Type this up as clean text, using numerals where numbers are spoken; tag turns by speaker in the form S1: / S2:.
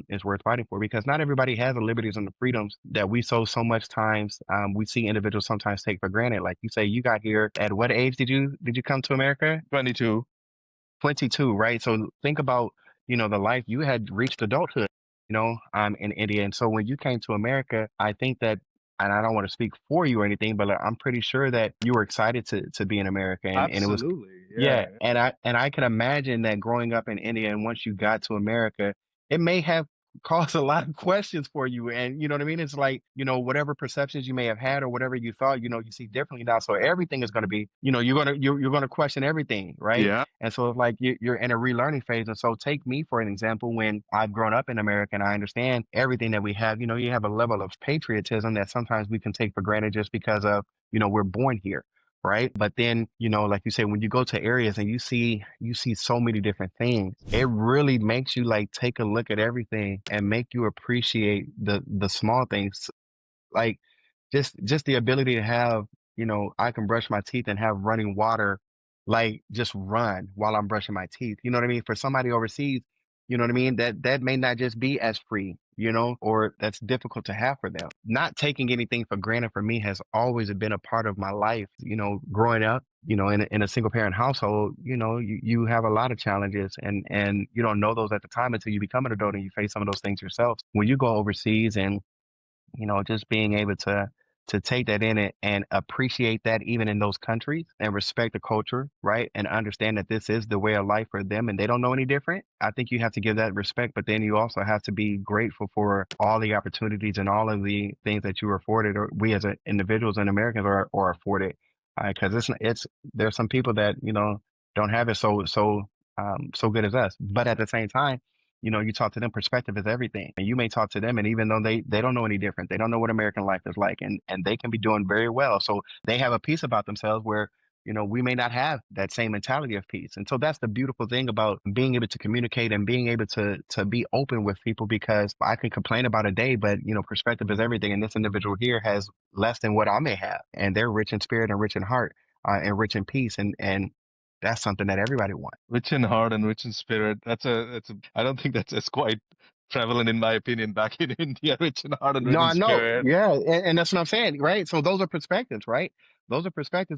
S1: is worth fighting for, because not everybody has the liberties and the freedoms that we so much times we see individuals sometimes take for granted. Like you say, you got here at what age did you come to America?
S2: 22.
S1: 22, right? So think about, the life you had reached adulthood, in India. And so when you came to America, I think that, and I don't want to speak for you or anything, but I'm pretty sure that you were excited to be in America, and it was,
S2: Absolutely.
S1: yeah.
S2: Yeah.
S1: And I can imagine that growing up in India, and once you got to America, it may have caused a lot of questions for you. And you know what I mean? It's like, whatever perceptions you may have had or whatever you thought, you see differently now. So everything is going to be, you're going to question everything, right?
S2: Yeah.
S1: And so it's like you're in a relearning phase. And so take me for an example. When I've grown up in America and I understand everything that we have, you have a level of patriotism that sometimes we can take for granted just because of, we're born here. Right. But then, like you say, when you go to areas and you see so many different things, it really makes you like take a look at everything and make you appreciate the small things. Like just the ability to have, I can brush my teeth and have running water, like just run while I'm brushing my teeth. You know what I mean? For somebody overseas, you know what I mean? That may not just be as free, or that's difficult to have for them. Not taking anything for granted for me has always been a part of my life. Growing up, in a single parent household, you have a lot of challenges, and you don't know those at the time until you become an adult and you face some of those things yourself. When you go overseas and just being able to take that in and appreciate that even in those countries and respect the culture, right? And understand that this is the way of life for them and they don't know any different. I think you have to give that respect, but then you also have to be grateful for all the opportunities and all of the things that you were afforded, or we as individuals and Americans are afforded. Because there's some people that, don't have it so good as us. But at the same time, you talk to them, perspective is everything. And you may talk to them, and even though they don't know any different, they don't know what American life is like, and they can be doing very well. So they have a peace about themselves where, we may not have that same mentality of peace. And so that's the beautiful thing about being able to communicate and being able to be open with people, because I can complain about a day, but perspective is everything. And this individual here has less than what I may have, and they're rich in spirit and rich in heart, and rich in peace. And that's something that everybody wants.
S2: Rich in heart and rich in spirit. I don't think that's as quite prevalent in my opinion back in India. Rich in heart and
S1: No,
S2: rich in
S1: I know.
S2: spirit.
S1: Yeah. And that's what I'm saying, right? So those are perspectives, right? Those are perspectives.